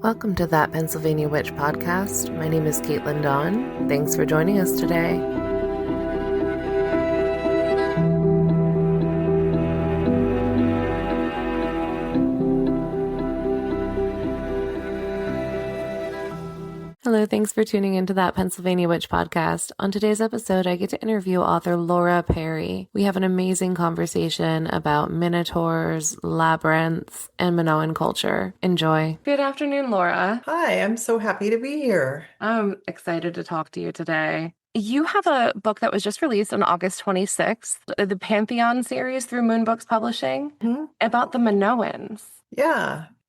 Welcome to That Pennsylvania Witch podcast. My name is Caitlin Dawn. Thanks for joining us today. Hello, thanks for tuning into That Pennsylvania Witch podcast. On today's episode, I get to interview author Laura Perry. We have an amazing conversation about minotaurs, labyrinths, and Minoan culture. Enjoy. Good afternoon, Laura. Hi, I'm so happy to be here. I'm excited to talk to you today. You have a book that was just released on August 26th, the Pantheon series through Moon Books Publishing, about the Minoans.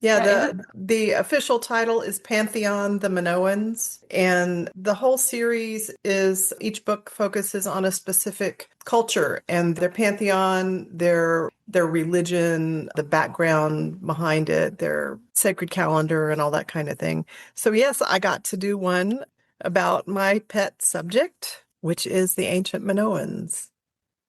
The official title is Pantheon, the Minoans, and the whole series is each book focuses on a specific culture and their pantheon, their religion, the background behind it, their sacred calendar and all that kind of thing. So yes, I got to do one about my pet subject, which is the ancient Minoans.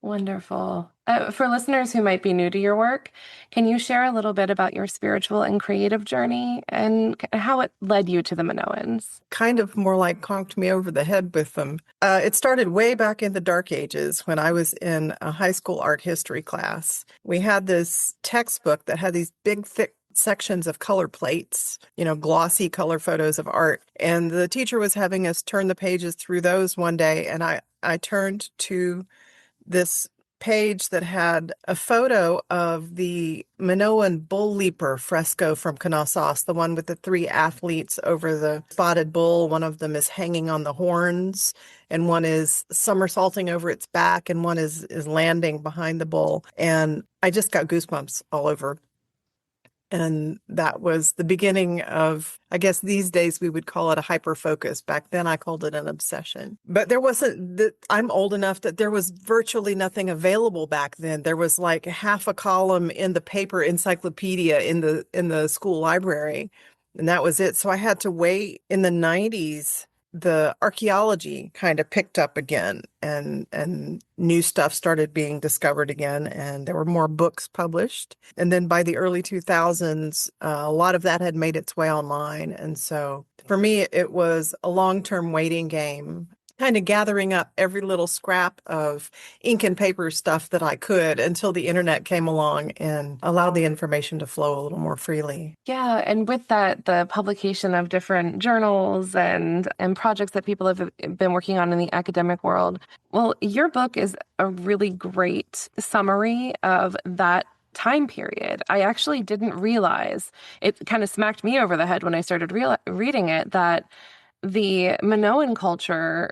Wonderful. For listeners who might be new to your work, can you share a little bit about your spiritual and creative journey and how it led you to the Minoans? Kind of more like conked me over the head with them. It started way back in the Dark Ages when I was in a high school art history class. We had this textbook that had these big, thick sections of color plates, glossy color photos of art. And the teacher was having us turn the pages through those one day, and I turned to this page that had a photo of the Minoan bull leaper fresco from Knossos, the one with the three athletes over the spotted bull. One of them is hanging on the horns, and one is somersaulting over its back, and one is landing behind the bull. And I just got goosebumps all over. And that was the beginning of, I guess these days we would call it a hyperfocus. Back then I called it an obsession. But I'm old enough that there was virtually nothing available back then. There was like half a column in the paper encyclopedia in the school library. And that was it. So I had to wait. In the 90s, the archaeology kind of picked up again, and new stuff started being discovered again, and there were more books published. And then by the early 2000s, a lot of that had made its way online. And so for me, it was a long-term waiting game, kind of gathering up every little scrap of ink and paper stuff that I could until the internet came along and allowed the information to flow a little more freely. Yeah, and with that, the publication of different journals and projects that people have been working on in the academic world. Well, your book is a really great summary of that time period. I actually didn't realize, it kind of smacked me over the head when I started reading it, that the Minoan culture,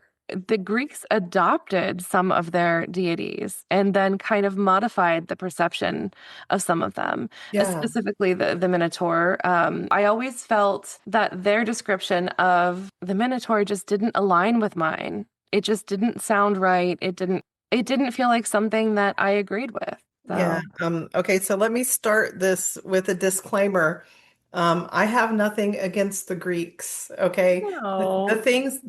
the Greeks adopted some of their deities and then kind of modified the perception of some of them, specifically the Minotaur. I always felt that their description of the Minotaur just didn't align with mine. It just didn't sound right. It didn't feel like something that I agreed with. So. Yeah. Okay. So let me start this with a disclaimer. I have nothing against the Greeks. Okay. No. The things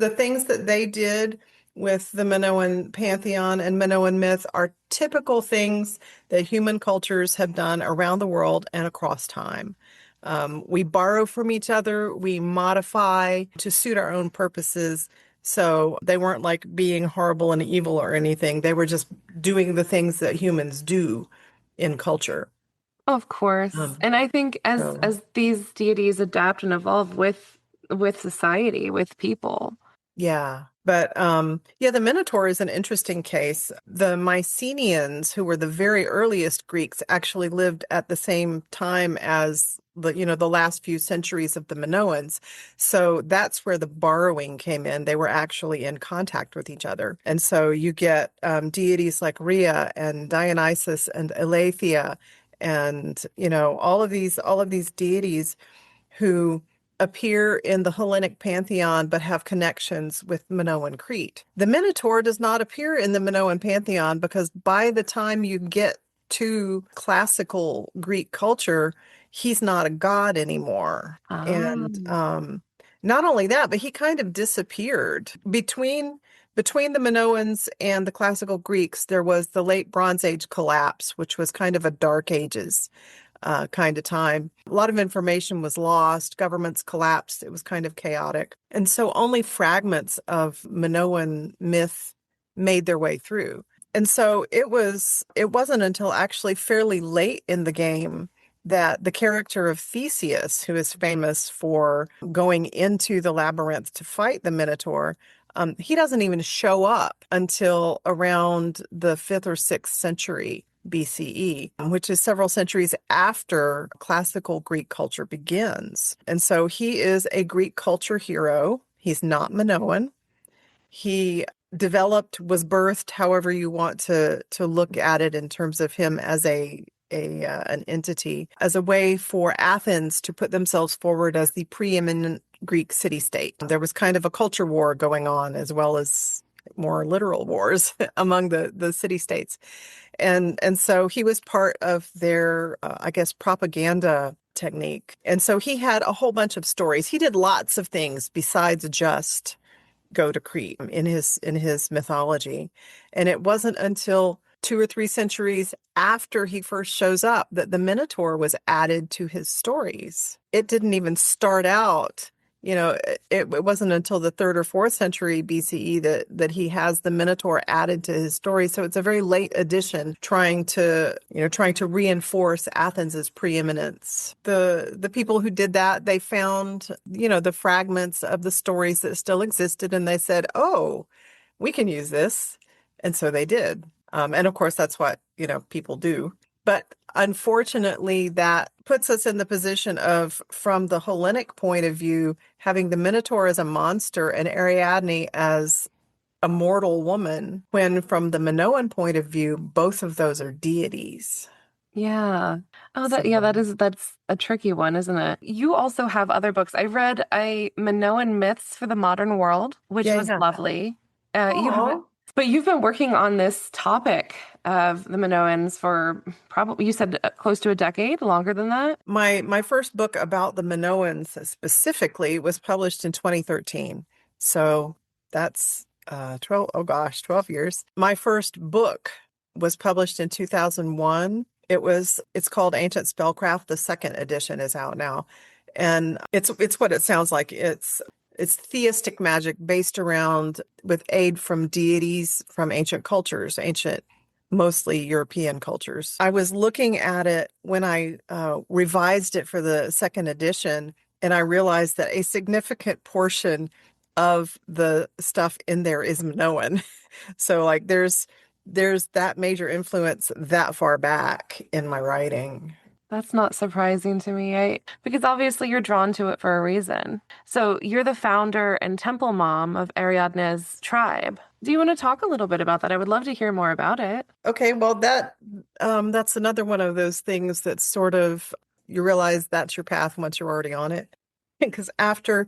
that they did with the Minoan pantheon and Minoan myth are typical things that human cultures have done around the world and across time. We borrow from each other, we modify to suit our own purposes. So they weren't like being horrible and evil or anything. They were just doing the things that humans do in culture. Of course. And I think as these deities adapt and evolve with society, with people. Yeah. But the Minotaur is an interesting case. The Mycenaeans, who were the very earliest Greeks, actually lived at the same time as the last few centuries of the Minoans. So that's where the borrowing came in. They were actually in contact with each other. And so you get deities like Rhea and Dionysus and Aletheia and all of these deities who appear in the Hellenic pantheon but have connections with Minoan Crete. The Minotaur does not appear in the Minoan pantheon because by the time you get to classical Greek culture, he's not a god anymore. And not only that, but he kind of disappeared. Between the Minoans and the classical Greeks, there was the late Bronze Age collapse, which was kind of a dark ages. kind of time. A lot of information was lost, governments collapsed, it was kind of chaotic. And so only fragments of Minoan myth made their way through. And so it wasn't until actually fairly late in the game that the character of Theseus, who is famous for going into the labyrinth to fight the Minotaur, he doesn't even show up until around the 5th or 6th century BCE, which is several centuries after classical Greek culture begins. And so he is a Greek culture hero. He's not Minoan. He developed, was birthed, however you want to look at it in terms of him as an entity, as a way for Athens to put themselves forward as the preeminent Greek city-state. There was kind of a culture war going on, as well as more literal wars among the city-states. And so he was part of their, I guess, propaganda technique. And so he had a whole bunch of stories. He did lots of things besides just go to Crete in his mythology. And it wasn't until 2 or 3 centuries after he first shows up that the Minotaur was added to his stories. It didn't even start out, it wasn't until the 3rd or 4th century BCE that he has the Minotaur added to his story. So it's a very late addition trying to reinforce Athens's preeminence. The people who did that, they found, the fragments of the stories that still existed, and they said, "Oh, we can use this." And so they did. And of course, that's what, people do. But unfortunately, that puts us in the position of, from the Hellenic point of view, having the Minotaur as a monster and Ariadne as a mortal woman, when from the Minoan point of view, both of those are deities. Yeah. Oh, So, that's a tricky one, isn't it? You also have other books. I read a Minoan Myths for the Modern World, which yeah, was yeah. lovely. You haven't, Oh, but you've been working on this topic of the Minoans for probably, you said close to a decade, longer than that. my first book about the Minoans specifically was published in 2013. So that's 12, oh gosh, 12 years. My first book was published in 2001. It's called Ancient Spellcraft. The second edition is out now. And it's what it sounds like. It's theistic magic based around, with aid from deities from ancient cultures, mostly European cultures. I was looking at it when I revised it for the second edition, and I realized that a significant portion of the stuff in there is Minoan. So like there's that major influence that far back in my writing. That's not surprising to me. Because obviously you're drawn to it for a reason. So you're the founder and temple mom of Ariadne's tribe. Do you want to talk a little bit about that? I would love to hear more about it. Okay, well that's another one of those things that sort of, you realize that's your path once you're already on it. Because after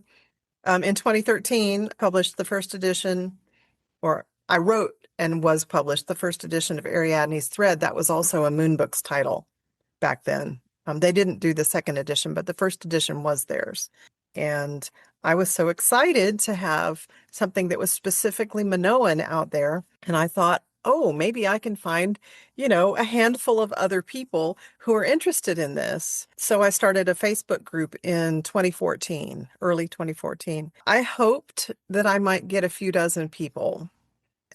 in 2013, published the first edition, or I wrote and was published the first edition of Ariadne's Thread. That was also a Moonbooks title back then. They didn't do the second edition, but the first edition was theirs. And I was so excited to have something that was specifically Minoan out there. And I thought, oh, maybe I can find, a handful of other people who are interested in this. So I started a Facebook group in 2014, early 2014. I hoped that I might get a few dozen people.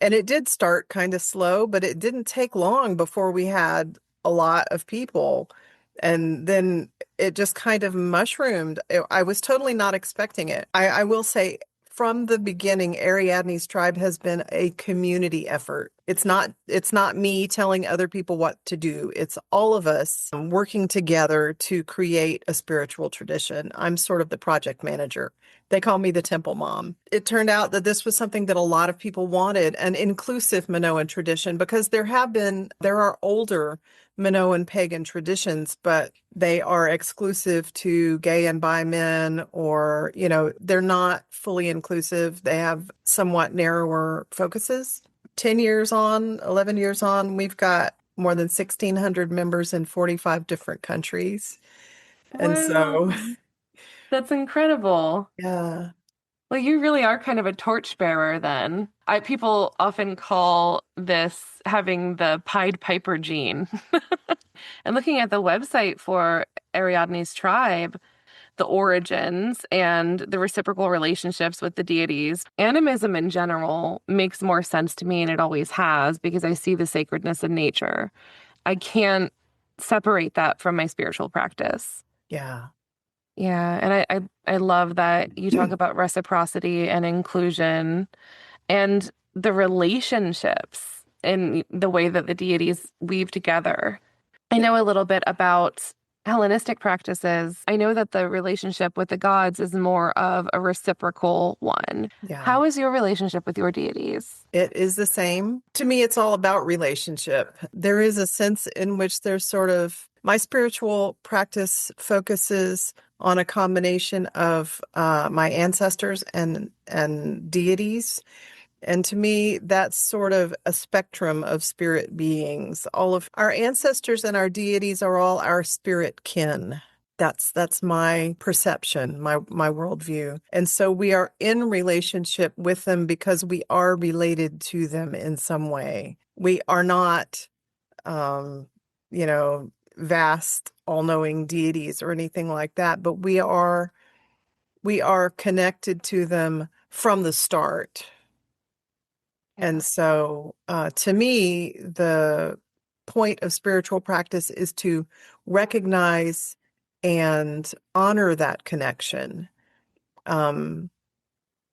And it did start kind of slow, but it didn't take long before we had a lot of people. And then it just kind of mushroomed. I was totally not expecting it. I will say, from the beginning, Ariadne's tribe has been a community effort. It's not me telling other people what to do. It's all of us working together to create a spiritual tradition. I'm sort of the project manager. They call me the temple mom. It turned out that this was something that a lot of people wanted, an inclusive Minoan tradition, because there are older Minoan pagan traditions, but they are exclusive to gay and bi men, or, they're not fully inclusive. They have somewhat narrower focuses. 10 years on, 11 years on, we've got more than 1,600 members in 45 different countries. And so, Wow, that's incredible. yeah. Well, you really are kind of a torchbearer then. People often call this having the Pied Piper gene. And looking at the website for Ariadne's tribe, the origins and the reciprocal relationships with the deities, animism in general makes more sense to me, and it always has, because I see the sacredness in nature. I can't separate that from my spiritual practice. Yeah. Yeah, and I love that you talk about reciprocity and inclusion and the relationships and the way that the deities weave together. I know a little bit about Hellenistic practices. I know that the relationship with the gods is more of a reciprocal one. Yeah. How is your relationship with your deities? It is the same. To me, it's all about relationship. There is a sense in which there's sort of my spiritual practice focuses on a combination of my ancestors and deities. And to me, that's sort of a spectrum of spirit beings. All of our ancestors and our deities are all our spirit kin. That's my perception, my worldview. And so we are in relationship with them because we are related to them in some way. We are not, um, you know, vast, all-knowing deities or anything like that, but we are connected to them from the start. Yeah. And so, to me, the point of spiritual practice is to recognize and honor that connection, um,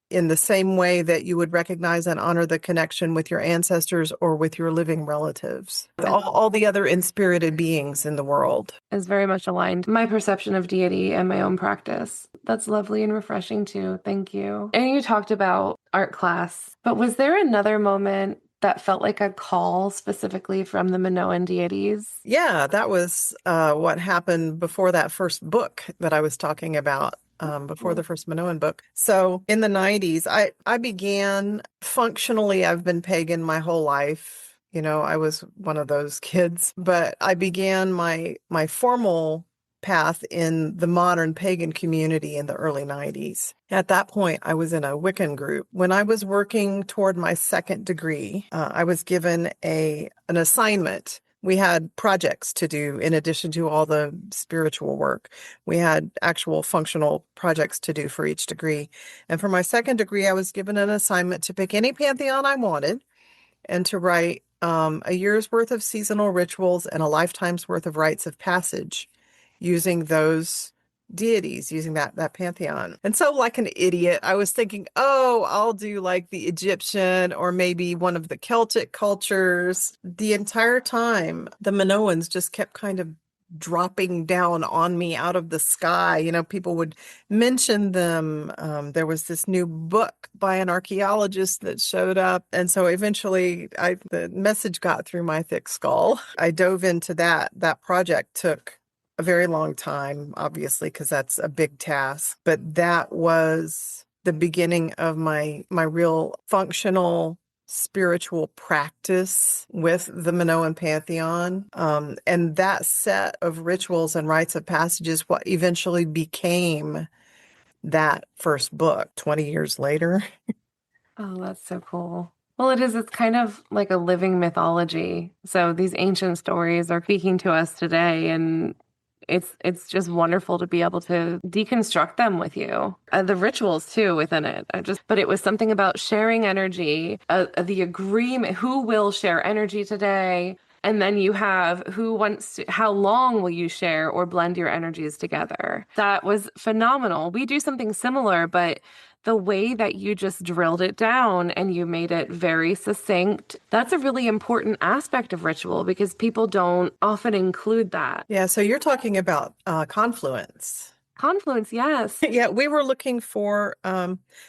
in the same way that you would recognize and honor the connection with your ancestors or with your living relatives, all the other inspirited beings in the world. Is very much aligned my perception of deity and my own practice. That's lovely and refreshing too. Thank you. And you talked about art class, but was there another moment that felt like a call specifically from the Minoan deities? Yeah, that was what happened before that first book that I was talking about, before the first Minoan book. So in the 90s, I began functionally, I've been pagan my whole life. You know, I was one of those kids, but I began my formal path in the modern pagan community in the early 90s. At that point, I was in a Wiccan group. When I was working toward my second degree, I was given an assignment. We had projects to do in addition to all the spiritual work. We had actual functional projects to do for each degree. And for my second degree, I was given an assignment to pick any pantheon I wanted and to write a year's worth of seasonal rituals and a lifetime's worth of rites of passage using those deities, using that pantheon. And so, like an idiot, I was thinking, oh, I'll do like the Egyptian or maybe one of the Celtic cultures. The entire time, the Minoans just kept kind of dropping down on me out of the sky. You know, people would mention them. There was this new book by an archaeologist that showed up. And so eventually the message got through my thick skull. I dove into that. That project took a very long time, obviously, because that's a big task. But that was the beginning of my real functional spiritual practice with the Minoan pantheon. And that set of rituals and rites of passage is what eventually became that first book 20 years later. Oh, that's so cool. Well, it is. It's kind of like a living mythology. So these ancient stories are speaking to us today, and it's just wonderful to be able to deconstruct them with you. The rituals too within it. But it was something about sharing energy, the agreement, who will share energy today. And then you have who wants to, how long will you share or blend your energies together? That was phenomenal. We do something similar, but the way that you just drilled it down and you made it very succinct, that's a really important aspect of ritual because people don't often include that. Yeah, so you're talking about confluence. Confluence, yes. Yeah, we were looking for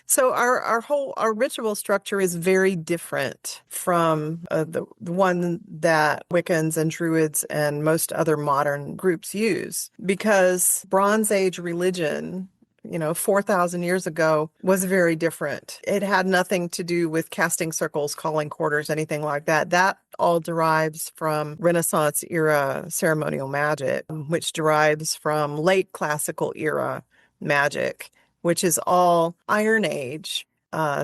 so our ritual structure is very different from the one that Wiccans and Druids and most other modern groups use because Bronze Age religion, 4,000 years ago was very different. It had nothing to do with casting circles, calling quarters, anything like that. That all derives from Renaissance era ceremonial magic, which derives from late classical era magic, which is all Iron Age,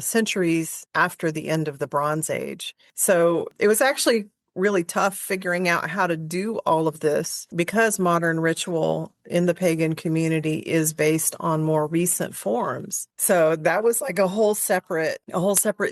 centuries after the end of the Bronze Age. So it was actually really tough figuring out how to do all of this because modern ritual in the pagan community is based on more recent forms. So that was like a whole separate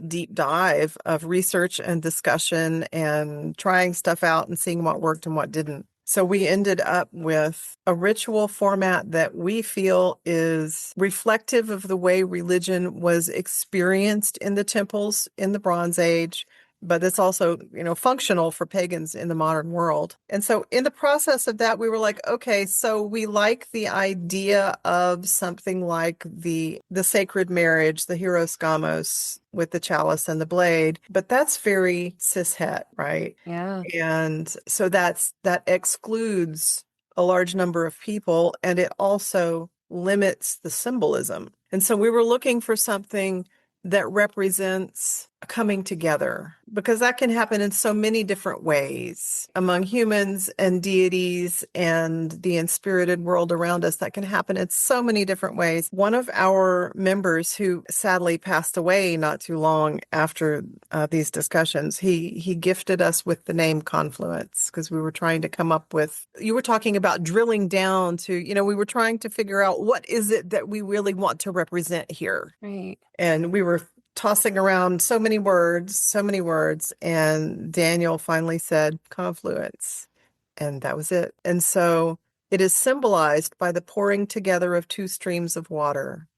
deep dive of research and discussion and trying stuff out and seeing what worked and what didn't. So we ended up with a ritual format that we feel is reflective of the way religion was experienced in the temples in the Bronze Age, but it's also, functional for pagans in the modern world. And so in the process of that, we were like, okay, so we like the idea of something like the sacred marriage, the hieros gamos with the chalice and the blade, but that's very cishet, right? Yeah. And so that excludes a large number of people, and it also limits the symbolism. And so we were looking for something that represents coming together, because that can happen in so many different ways among humans and deities and the inspirited world around us. That can happen in so many different ways. One of our members, who sadly passed away not too long after these discussions, he gifted us with the name Confluence, because we were trying to come up with, you were talking about drilling down to, we were trying to figure out what is it that we really want to represent here. Right. And we were tossing around so many words, and Daniel finally said confluence, and that was it. And so it is symbolized by the pouring together of two streams of water,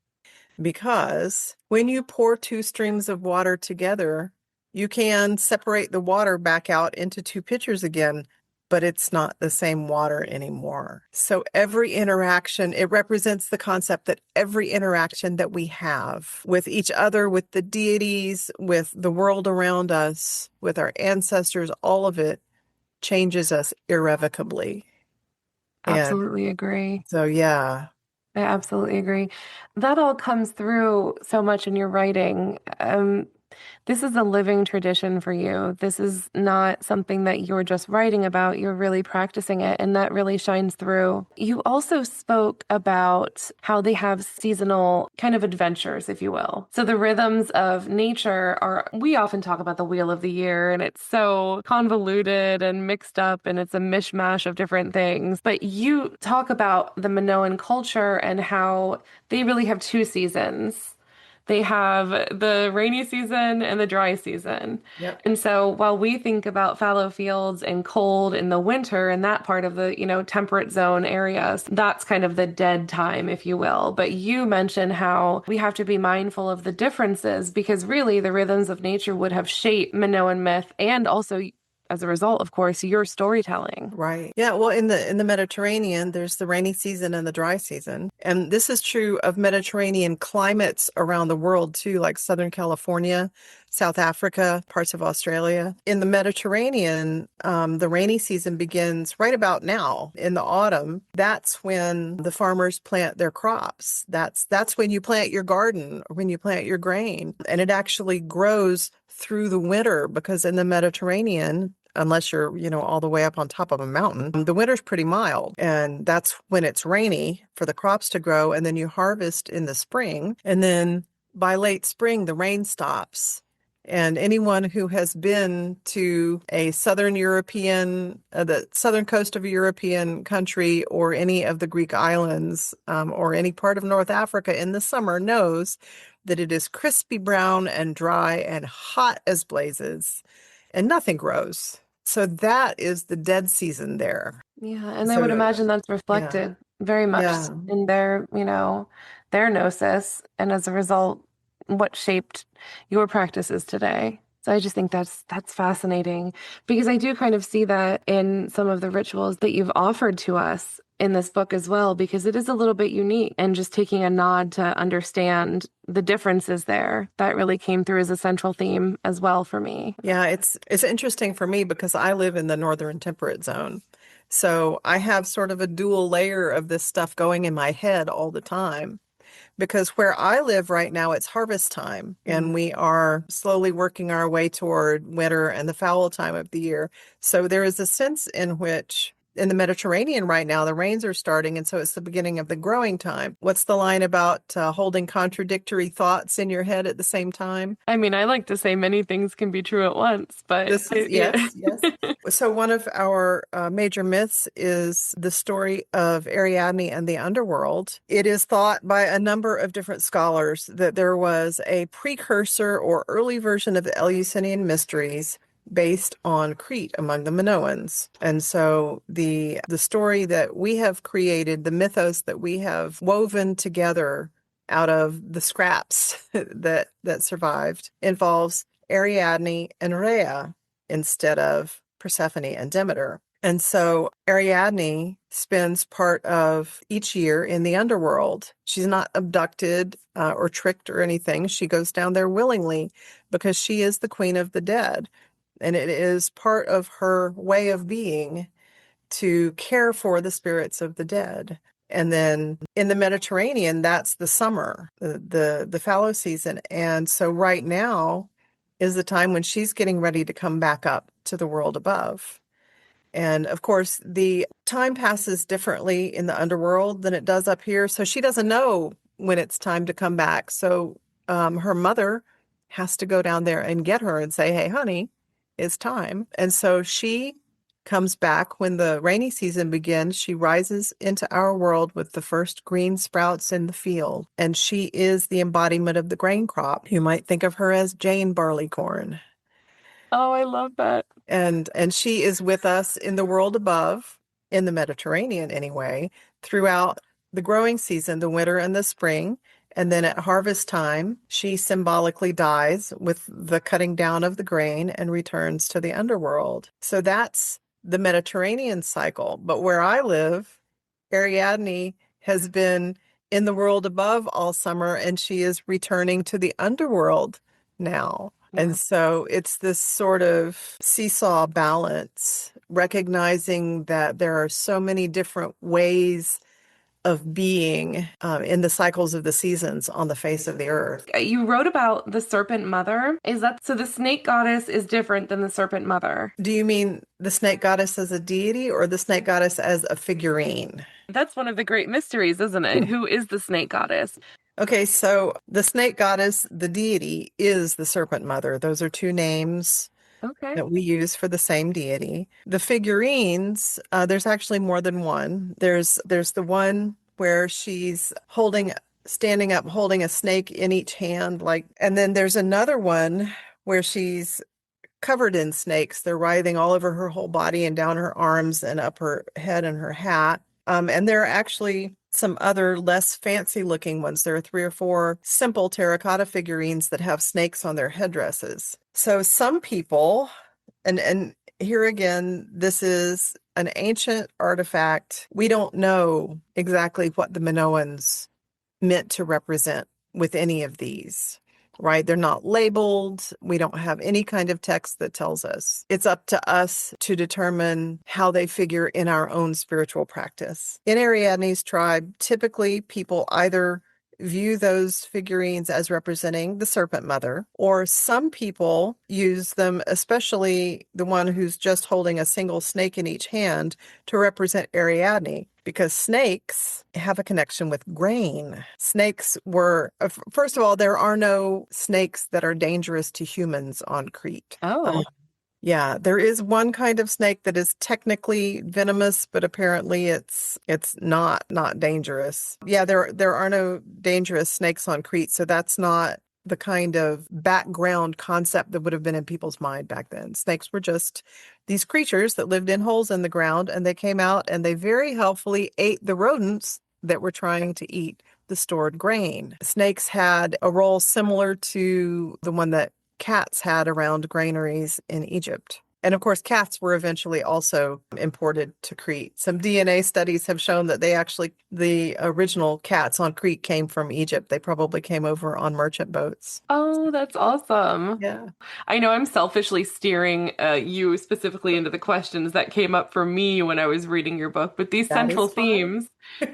because when you pour two streams of water together, you can separate the water back out into two pitchers again, but it's not the same water anymore. So every interaction, it represents the concept that every interaction that we have with each other, with the deities, with the world around us, with our ancestors, all of it changes us irrevocably. And Absolutely agree. so, yeah. I absolutely agree. That all comes through so much in your writing. This is a living tradition for you. This is not something that you're just writing about. You're really practicing it, and that really shines through. You also spoke about how they have seasonal kind of adventures, if you will. So the rhythms of nature are, we often talk about the wheel of the year, and it's so convoluted and mixed up, and it's a mishmash of different things. But you talk about the Minoan culture and how they really have two seasons. They have the rainy season and the dry season. Yep. And so while we think about fallow fields and cold in the winter and that part of the, temperate zone areas, that's kind of the dead time, if you will. But you mentioned how we have to be mindful of the differences, because really the rhythms of nature would have shaped Minoan myth, and also, as a result, of course, your storytelling. Right. Yeah, well, in the Mediterranean, there's the rainy season and the dry season. And this is true of Mediterranean climates around the world too, like Southern California, South Africa, parts of Australia. In the Mediterranean, the rainy season begins right about now in the autumn. That's when the farmers plant their crops. That's when you plant your garden, or when you plant your grain. And it actually grows through the winter, because in the Mediterranean, unless you're, all the way up on top of a mountain, the winter's pretty mild. And that's when it's rainy for the crops to grow. And then you harvest in the spring. And then by late spring, the rain stops. And anyone who has been to a southern European, the southern coast of a European country, or any of the Greek islands, or any part of North Africa in the summer, knows that it is crispy brown and dry and hot as blazes, and nothing grows. So that is the dead season there. Yeah, and I would So, imagine that's yeah, reflected very much yeah. in their, their gnosis, and as a result, what shaped your practices today. So I just think that's fascinating, because I do kind of see that in some of the rituals that you've offered to us in this book as well, because it is a little bit unique, and just taking a nod to understand the differences there, that really came through as a central theme as well for me. Yeah, it's interesting for me because I live in the northern temperate zone. So I have sort of a dual layer of this stuff going in my head all the time. Because where I live right now, it's harvest time, and Mm. we are slowly working our way toward winter and the foul time of the year. So there is a sense in which in the Mediterranean right now, the rains are starting, and so it's the beginning of the growing time. What's the line about holding contradictory thoughts in your head at the same time? I mean, I like to say many things can be true at once, but This is, yeah. yes, yes. So one of our major myths is the story of Ariadne and the underworld. It is thought by a number of different scholars that there was a precursor or early version of the Eleusinian mysteries based on Crete among the Minoans. And so the story that we have created, the mythos that we have woven together out of the scraps that survived, involves Ariadne and Rhea instead of Persephone and Demeter. And so Ariadne spends part of each year in the underworld. She's not abducted or tricked or anything. She goes down there willingly because she is the queen of the dead. And it is part of her way of being to care for the spirits of the dead. And then in the Mediterranean, that's the summer, the fallow season. And so right now is the time when she's getting ready to come back up to the world above. And of course, the time passes differently in the underworld than it does up here. So she doesn't know when it's time to come back. So her mother has to go down there and get her and say, hey, honey, it's time. And so she comes back when the rainy season begins. She rises into our world with the first green sprouts in the field. And she is the embodiment of the grain crop. You might think of her as Jane Barleycorn. Oh, I love that. And she is with us in the world above, in the Mediterranean anyway, throughout the growing season, the winter and the spring. And then at harvest time, she symbolically dies with the cutting down of the grain and returns to the underworld. So that's the Mediterranean cycle. But where I live, Ariadne has been in the world above all summer, and she is returning to the underworld now. Yeah. And so it's this sort of seesaw balance, recognizing that there are so many different ways of being in the cycles of the seasons on the face of the earth. You wrote about the serpent mother. Is that so? The snake goddess is different than the serpent mother. Do you mean the snake goddess as a deity or the snake goddess as a figurine? That's one of the great mysteries, isn't it? Who is the snake goddess? Okay, so the snake goddess, the deity, is the serpent mother. Those are two names Okay. that we use for the same deity. The figurines, there's actually more than one. There's the one where she's standing up, holding a snake in each hand, like, and then there's another one where she's covered in snakes. They're writhing all over her whole body and down her arms and up her head and her hat. And there are actually some other less fancy looking ones. There are three or four simple terracotta figurines that have snakes on their headdresses. So some people, and here again, this is an ancient artifact. We don't know exactly what the Minoans meant to represent with any of these, right? They're not labeled. We don't have any kind of text that tells us. It's up to us to determine how they figure in our own spiritual practice. In Ariadne's tribe, typically people either view those figurines as representing the serpent mother, or some people use them, especially the one who's just holding a single snake in each hand, to represent Ariadne, because snakes have a connection with grain. Snakes were, first of all, there are no snakes that are dangerous to humans on Crete. Oh, Yeah, there is one kind of snake that is technically venomous, but apparently it's not dangerous. Yeah, there are no dangerous snakes on Crete, so that's not the kind of background concept that would have been in people's mind back then. Snakes were just these creatures that lived in holes in the ground, and they came out and they very helpfully ate the rodents that were trying to eat the stored grain. Snakes had a role similar to the one that cats had around granaries in Egypt. And of course, cats were eventually also imported to Crete. Some DNA studies have shown that the original cats on Crete came from Egypt. They probably came over on merchant boats. oh, that's awesome. Yeah. I know I'm selfishly steering you specifically into the questions that came up for me when I was reading your book, but these That central is fine. themes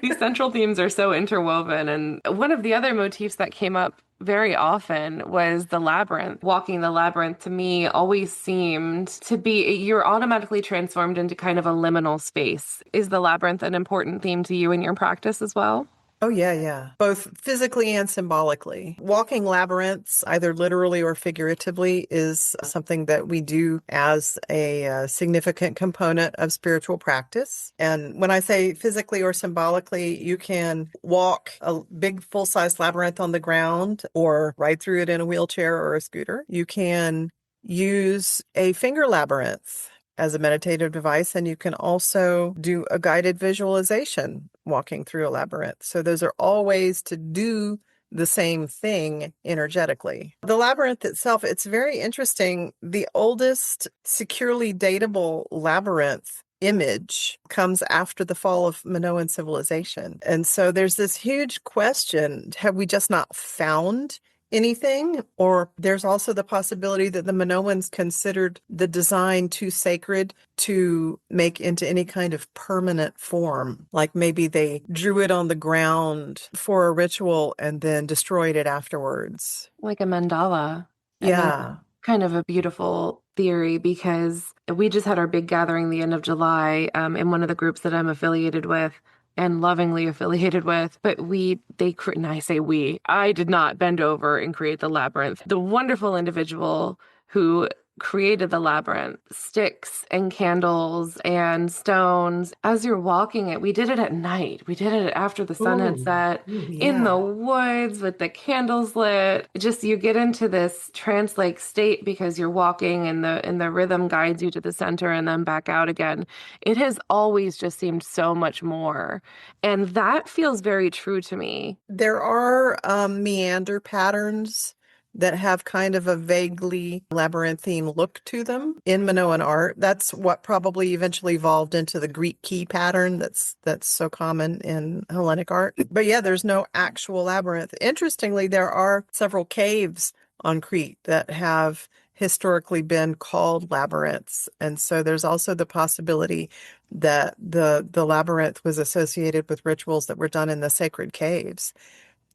These central themes are so interwoven. And one of the other motifs that came up very often was the labyrinth. Walking the labyrinth to me always seemed to be, you're automatically transformed into kind of a liminal space. Is the labyrinth an important theme to you in your practice as well? Oh, yeah, yeah. Both physically and symbolically. Walking labyrinths, either literally or figuratively, is something that we do as a significant component of spiritual practice. And when I say physically or symbolically, you can walk a big full-size labyrinth on the ground or ride through it in a wheelchair or a scooter. You can use a finger labyrinth as a meditative device, and you can also do a guided visualization walking through a labyrinth. So those are all ways to do the same thing energetically. The labyrinth itself, it's very interesting. The oldest securely datable labyrinth image comes after the fall of Minoan civilization. And so there's this huge question, have we just not found anything? Or there's also the possibility that the Minoans considered the design too sacred to make into any kind of permanent form. Like maybe they drew it on the ground for a ritual and then destroyed it afterwards. Like a mandala. I mean, Yeah. kind of a beautiful theory because we just had our big gathering the end of July in one of the groups that I'm affiliated with and lovingly affiliated with. But and I say I did not bend over and create the labyrinth. The wonderful individual who created the labyrinth, sticks and candles and stones. As you're walking it, we did it at night. We did it after the sun had Ooh, set ooh, in the yeah. woods with the candles lit. Just you get into this trance-like state because you're walking and the rhythm guides you to the center and then back out again. It has always just seemed so much more. And that feels very true to me. There are meander patterns that have kind of a vaguely labyrinthine look to them in Minoan art. That's what probably eventually evolved into the Greek key pattern that's so common in Hellenic art. But yeah, there's no actual labyrinth. Interestingly, there are several caves on Crete that have historically been called labyrinths. And so there's also the possibility that the labyrinth was associated with rituals that were done in the sacred caves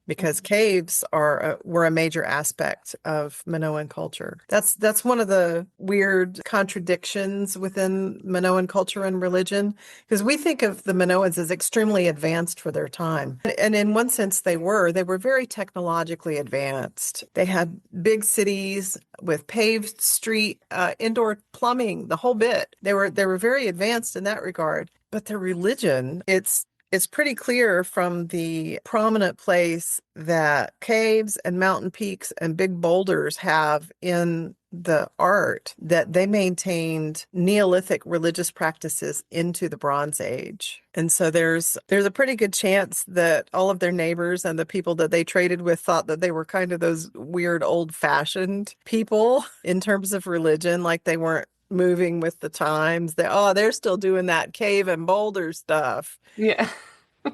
because caves were a major aspect of Minoan culture. That's one of the weird contradictions within Minoan culture and religion, because we think of the Minoans as extremely advanced for their time. And in one sense they were very technologically advanced. They had big cities with paved street, indoor plumbing, the whole bit. They were very advanced in that regard. But their religion, it's pretty clear from the prominent place that caves and mountain peaks and big boulders have in the art that they maintained Neolithic religious practices into the Bronze Age. And so there's a pretty good chance that all of their neighbors and the people that they traded with thought that they were kind of those weird old-fashioned people in terms of religion, like they weren't moving with the times. They're still doing that cave and boulder stuff. Yeah. You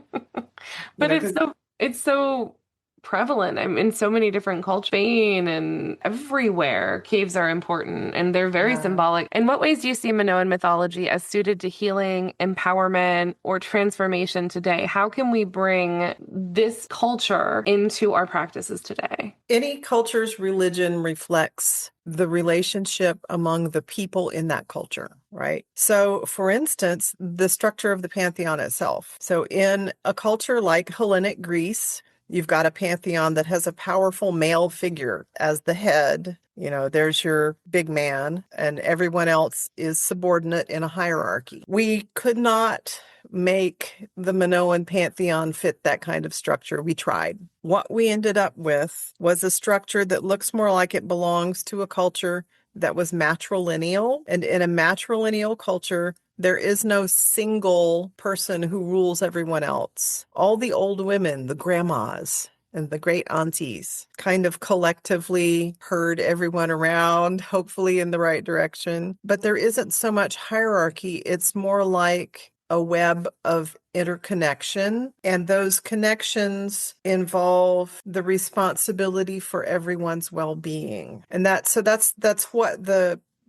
But know, because it's so prevalent. I'm in so many different cultures, Spain and everywhere. Caves are important and they're very yeah, symbolic. In what ways do you see Minoan mythology as suited to healing, empowerment, or transformation today? How can we bring this culture into our practices today? any culture's religion reflects the relationship among the people in that culture, right? So, for instance, the structure of the pantheon itself. So, in a culture like Hellenic Greece, you've got a pantheon that has a powerful male figure as the head. You know, there's your big man, and everyone else is subordinate in a hierarchy. We could not make the Minoan pantheon fit that kind of structure. We tried. What we ended up with was a structure that looks more like it belongs to a culture that was matrilineal. And in a matrilineal culture, there is no single person who rules everyone else. All the old women, the grandmas, and the great aunties kind of collectively herd everyone around, hopefully in the right direction. But there isn't so much hierarchy. It's more like a web of interconnection, and those connections involve the responsibility for everyone's well-being. And that's what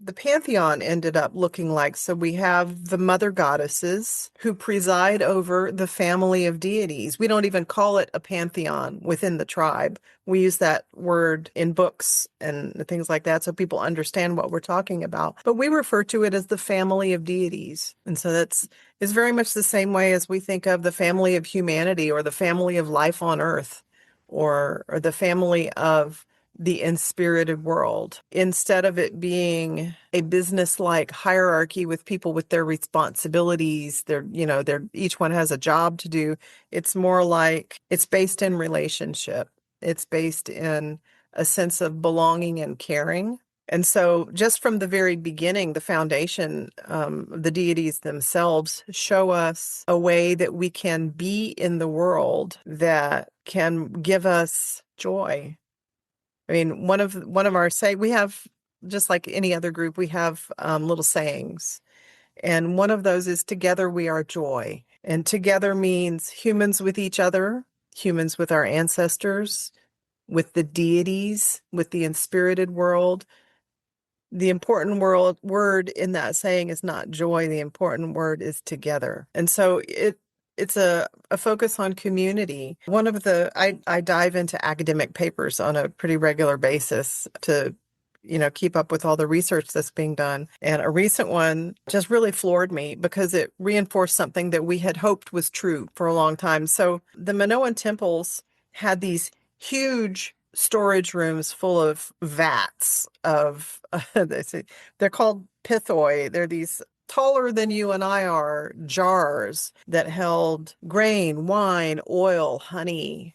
the pantheon ended up looking like. So we have the mother goddesses who preside over the family of deities. We don't even call it a pantheon within the tribe. We use that word in books and things like that so people understand what we're talking about. But we refer to it as the family of deities. And so that's is very much the same way as we think of the family of humanity or the family of life on earth or the family of the inspirited world. Instead of it being a business-like hierarchy with people with their responsibilities, they're each one has a job to do. It's more like it's based in relationship. It's based in a sense of belonging and caring. And so just from the very beginning, the foundation, the deities themselves show us a way that we can be in the world that can give us joy. I mean, one of our say we have just like any other group, we have little sayings, and one of those is "Together we are joy." And together means humans with each other, humans with our ancestors, with the deities, with the inspirited world. The important word in that saying is not joy. The important word is together. And so it's a focus on community. I dive into academic papers on a pretty regular basis to, keep up with all the research that's being done. And a recent one just really floored me because it reinforced something that we had hoped was true for a long time. So the Minoan temples had these huge storage rooms full of vats of they're called pithoi. They're these taller than you and I are jars that held grain, wine, oil, honey,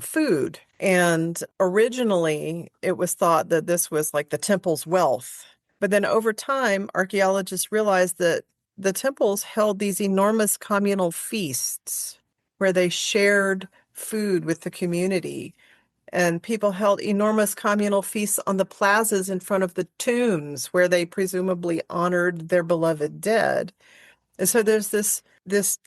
food. And originally it was thought that this was like the temple's wealth. But then over time, archaeologists realized that the temples held these enormous communal feasts where they shared food with the community. And people held enormous communal feasts on the plazas in front of the tombs where they presumably honored their beloved dead. And so there's this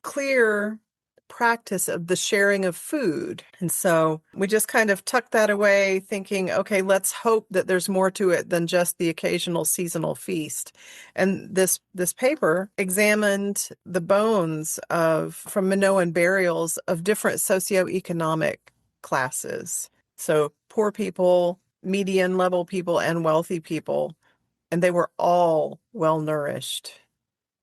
clear practice of the sharing of food. And so we just kind of tucked that away thinking, okay, let's hope that there's more to it than just the occasional seasonal feast. And this paper examined the bones from Minoan burials of different socioeconomic classes. So poor people, median level people, and wealthy people, and they were all well nourished.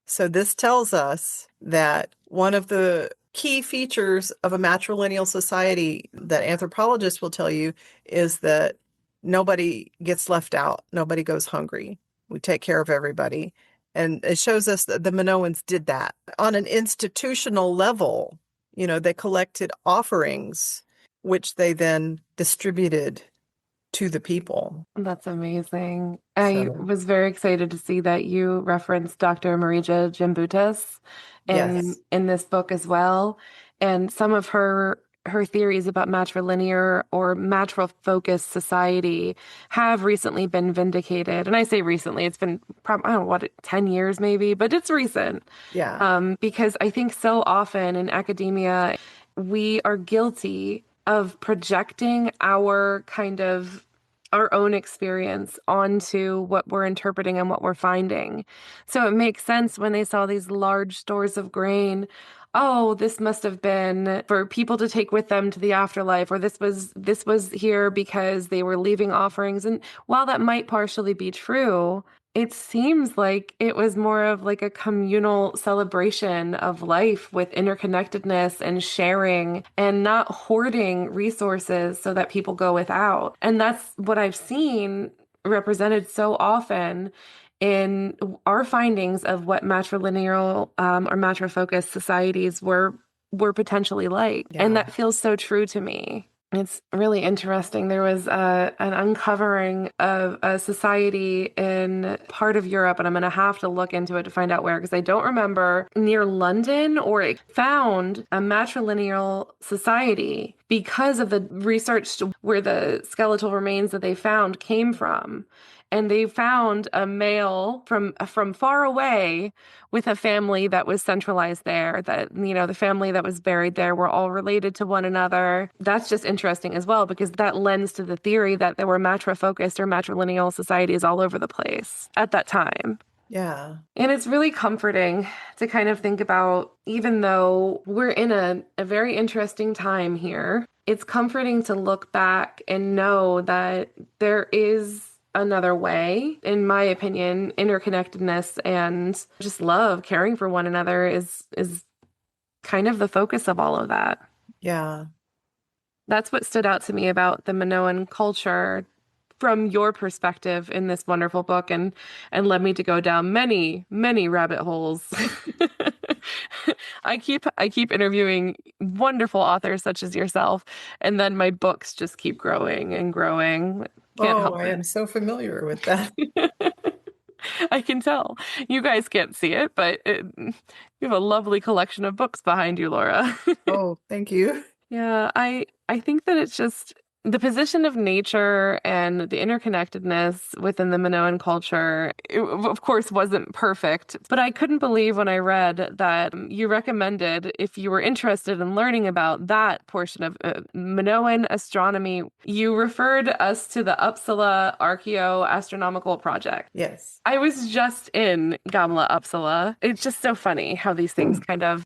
So this tells us that one of the key features of a matrilineal society that anthropologists will tell you is that nobody gets left out. Nobody goes hungry. We take care of everybody. And it shows us that the Minoans did that. On an institutional level, they collected offerings, which they then distributed to the people. That's amazing. I So, was very excited to see that you referenced Dr. Marija Gimbutas in yes. this book as well, and some of her theories about matrilinear or matral-focused society have recently been vindicated. And I say recently, it's been probably, I don't know what, 10 years maybe, but it's recent. Yeah. Because I think so often in academia, we are guilty of projecting our own experience onto what we're interpreting and what we're finding. So it makes sense when they saw these large stores of grain. Oh, this must have been for people to take with them to the afterlife, or this was here because they were leaving offerings. And while that might partially be true, it seems like it was more of like a communal celebration of life with interconnectedness and sharing and not hoarding resources so that people go without. And that's what I've seen represented so often in our findings of what matrilineal or matro-focused societies were potentially like. And Yeah. that feels so true to me. It's really interesting. There was an uncovering of a society in part of Europe, and I'm going to have to look into it to find out where, because I don't remember, near London, or it found a matrilineal society because of the research where the skeletal remains that they found came from. And they found a male from far away with a family that was centralized there, that, the family that was buried there were all related to one another. That's just interesting as well, because that lends to the theory that there were matri-focused or matrilineal societies all over the place at that time. Yeah. And it's really comforting to kind of think about, even though we're in a very interesting time here, it's comforting to look back and know that there is another way. In my opinion, interconnectedness and just love, caring for one another is kind of the focus of all of that. Yeah. That's what stood out to me about the Minoan culture from your perspective in this wonderful book, and led me to go down many, many rabbit holes. I keep interviewing wonderful authors such as yourself, and then my books just keep growing and growing. Can't Oh, help I am so familiar with that. it. I can tell. You guys can't see it, but you have a lovely collection of books behind you, Laura. Oh, thank you. Yeah, I think that it's just the position of nature and the interconnectedness within the Minoan culture, it, of course, wasn't perfect. But I couldn't believe when I read that you recommended, if you were interested in learning about that portion of Minoan astronomy, you referred us to the Uppsala Archaeoastronomical Project. Yes. I was just in Gamla Uppsala. It's just so funny how these things kind of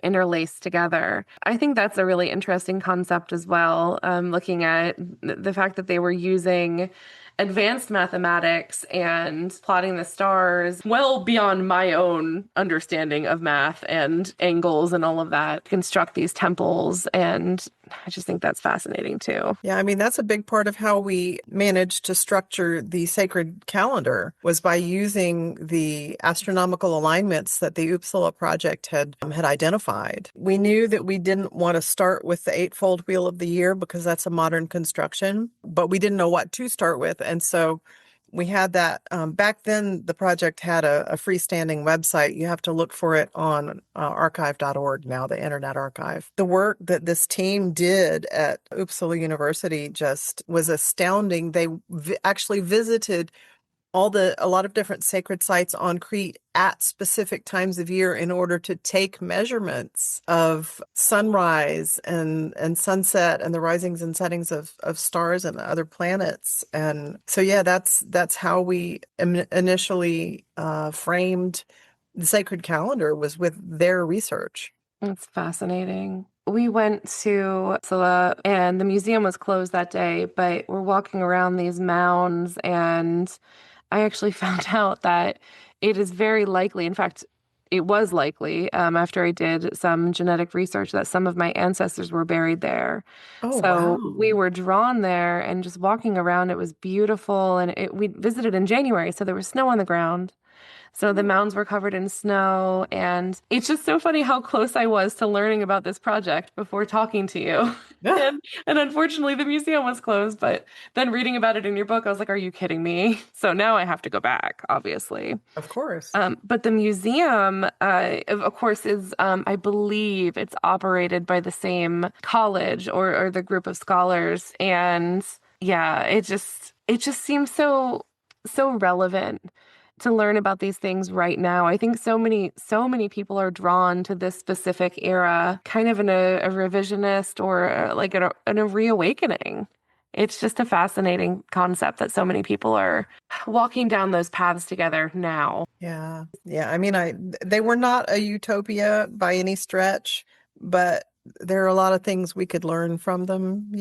interlace together. I think that's a really interesting concept as well, looking at the fact that they were using advanced mathematics and plotting the stars well beyond my own understanding of math and angles and all of that, construct these temples. And I just think that's fascinating too. Yeah, I mean, that's a big part of how we managed to structure the sacred calendar was by using the astronomical alignments that the Uppsala project had identified. We knew that we didn't want to start with the eightfold wheel of the year because that's a modern construction, but we didn't know what to start with. And so we had that. Back then, the project had a freestanding website. You have to look for it on archive.org now, the Internet Archive. The work that this team did at Uppsala University just was astounding. They actually visited a lot of different sacred sites on Crete at specific times of year in order to take measurements of sunrise and sunset and the risings and settings of stars and other planets. And so, yeah, that's how we initially framed the sacred calendar, was with their research. It's fascinating. We went to Uppsala and the museum was closed that day, but we're walking around these mounds, and I actually found out that it is very likely, in fact, it was likely, after I did some genetic research, that some of my ancestors were buried there. Oh, So we wow. were drawn there, and just walking around, it was beautiful. And we visited in January, so there was snow on the ground. So the mounds were covered in snow, and it's just so funny how close I was to learning about this project before talking to you. Yeah, And unfortunately, the museum was closed, but then reading about it in your book, I was like, are you kidding me? So now I have to go back, obviously. of course. But the museum, of course, is, I believe it's operated by the same college or the group of scholars. And yeah, it just seems so relevant to learn about these things right now. I think so many people are drawn to this specific era, kind of in a revisionist or like in a reawakening. It's just a fascinating concept that so many people are walking down those paths together now. Yeah. Yeah. I mean, they were not a utopia by any stretch, but there are a lot of things we could learn from them.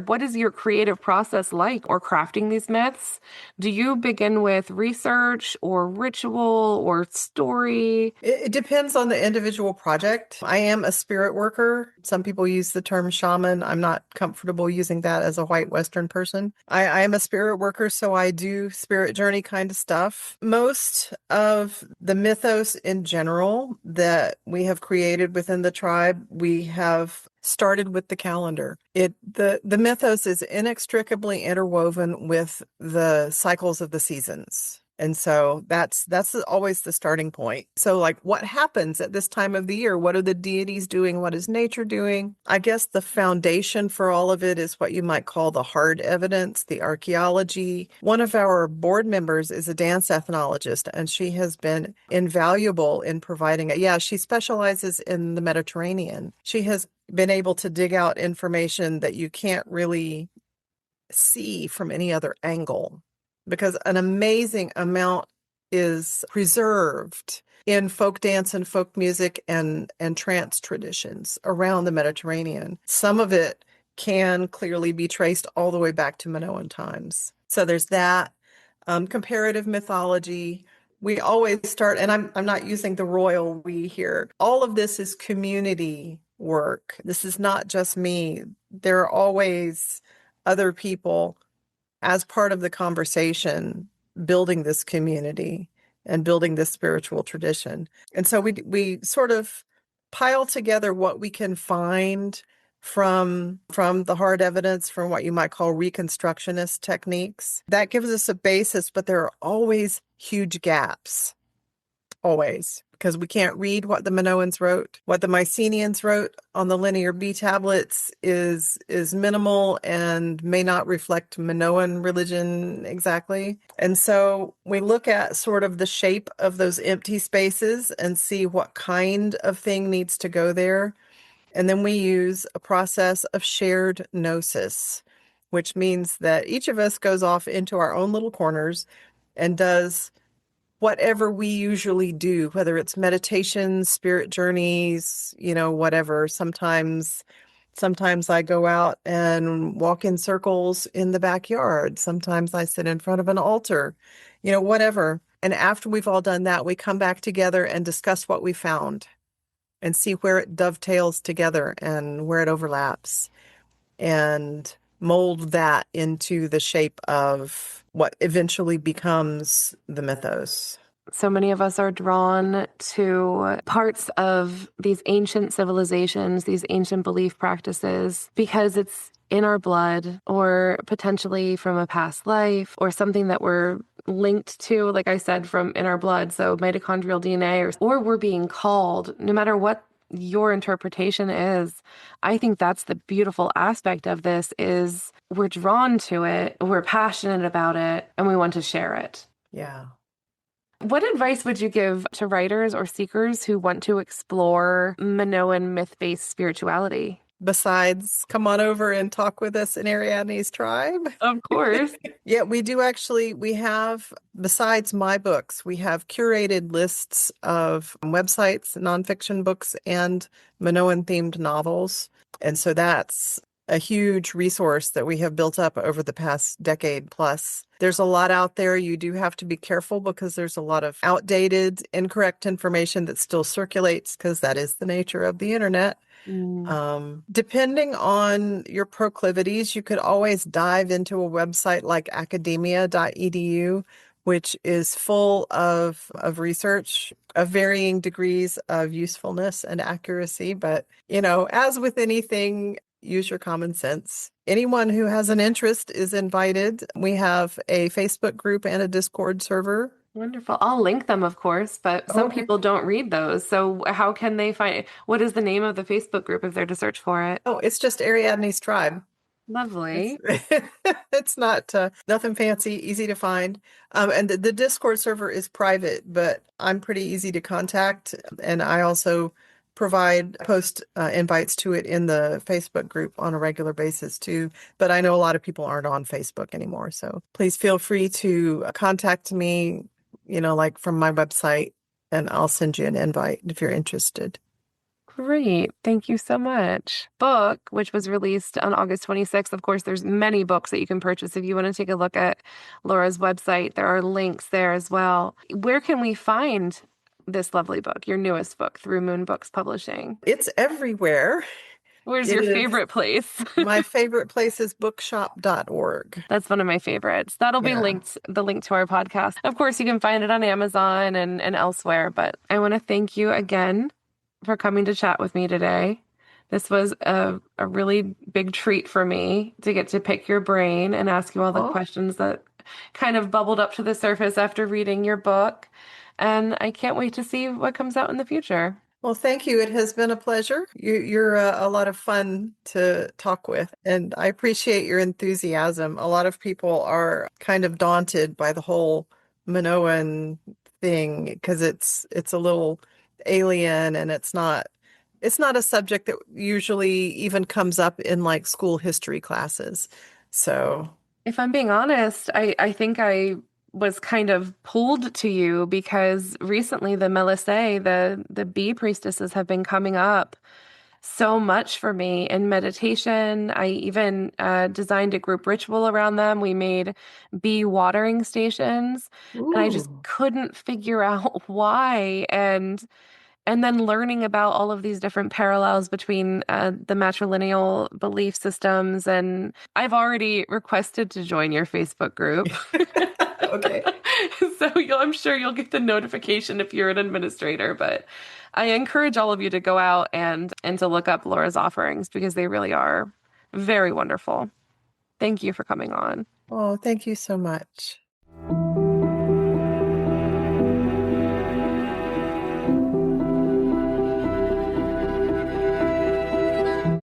What is your creative process like or crafting these myths? Do you begin with research or ritual or story? It depends on the individual project. I am a spirit worker. Some people use the term shaman. I'm not comfortable using that as a white Western person. I am a spirit worker, so I do spirit journey kind of stuff. Most of the mythos in general that we have created within the tribe, we have started with the calendar. The mythos is inextricably interwoven with the cycles of the seasons. And so that's always the starting point. So like what happens at this time of the year? What are the deities doing? What is nature doing? I guess the foundation for all of it is what you might call the hard evidence, the archaeology. One of our board members is a dance ethnologist, and she has been invaluable in providing it. Yeah, she specializes in the Mediterranean. She has been able to dig out information that you can't really see from any other angle because an amazing amount is preserved in folk dance and folk music and trance traditions around the Mediterranean. Some of it can clearly be traced all the way back to Minoan times. So there's that. Comparative mythology. We always start, and I'm not using the royal we here. All of this is community work. This is not just me. There are always other people as part of the conversation building this community and building this spiritual tradition. And so we sort of pile together what we can find from the hard evidence, from what you might call reconstructionist techniques. That gives us a basis, but there are always huge gaps. Always, because we can't read what the Minoans wrote. What the Mycenaeans wrote on the Linear B tablets is minimal and may not reflect Minoan religion exactly. And so we look at sort of the shape of those empty spaces and see what kind of thing needs to go there. And then we use a process of shared gnosis, which means that each of us goes off into our own little corners and does whatever we usually do, whether it's meditation, spirit journeys, whatever. Sometimes I go out and walk in circles in the backyard. Sometimes I sit in front of an altar, whatever. And after we've all done that, we come back together and discuss what we found and see where it dovetails together and where it overlaps and mold that into the shape of what eventually becomes the mythos. So many of us are drawn to parts of these ancient civilizations, these ancient belief practices, because it's in our blood or potentially from a past life or something that we're linked to, like I said, from in our blood. So mitochondrial DNA, or we're being called, no matter what your interpretation is. I think that's the beautiful aspect of this is we're drawn to it, we're passionate about it, and we want to share it. Yeah. What advice would you give to writers or seekers who want to explore Minoan myth-based spirituality? Besides, come on over and talk with us in Ariadne's tribe. Of course. Yeah, we do actually. We have, besides my books, we have curated lists of websites, nonfiction books, and Minoan themed novels. And so that's a huge resource that we have built up over the past decade plus. There's a lot out there. You do have to be careful because there's a lot of outdated, incorrect information that still circulates because that is the nature of the internet. Depending on your proclivities, you could always dive into a website like academia.edu, which is full of research of varying degrees of usefulness and accuracy. But, as with anything, use your common sense. Anyone who has an interest is invited. We have a Facebook group and a Discord server. Wonderful. I'll link them, of course, but some people don't read those. So how can they find what is the name of the Facebook group if they're to search for it? Oh, it's just Ariadne's Tribe. Lovely. It's not nothing fancy, easy to find. And the Discord server is private, but I'm pretty easy to contact. And I also post invites to it in the Facebook group on a regular basis too. But I know a lot of people aren't on Facebook anymore. So please feel free to contact me, like from my website, and I'll send you an invite if you're interested. Great. Thank you so much. Book, which was released on August 26th. Of course, there's many books that you can purchase. If you want to take a look at Laura's website, there are links there as well. Where can we find this lovely book, your newest book, through Moon Books Publishing? It's everywhere. Where's your favorite place? My favorite place is bookshop.org. That's one of my favorites. That'll be linked, the link to our podcast. Of course, you can find it on Amazon and elsewhere, but I want to thank you again for coming to chat with me today. This was a really big treat for me to get to pick your brain and ask you all the questions that kind of bubbled up to the surface after reading your book. And I can't wait to see what comes out in the future. Well, thank you. It has been a pleasure. You're a lot of fun to talk with, and I appreciate your enthusiasm. A lot of people are kind of daunted by the whole Minoan thing because it's a little alien and it's not a subject that usually even comes up in like school history classes. So, If I'm being honest, I think I was kind of pulled to you because recently the Melissae, the bee priestesses have been coming up so much for me in meditation. I even designed a group ritual around them. We made bee watering stations, and I just ooh. couldn't figure out why. And then learning about all of these different parallels between the matrilineal belief systems. And I've already requested to join your Facebook group. Okay. So I'm sure you'll get the notification if you're an administrator. But I encourage all of you to go out and to look up Laura's offerings because they really are very wonderful. Thank you for coming on. Oh, thank you so much.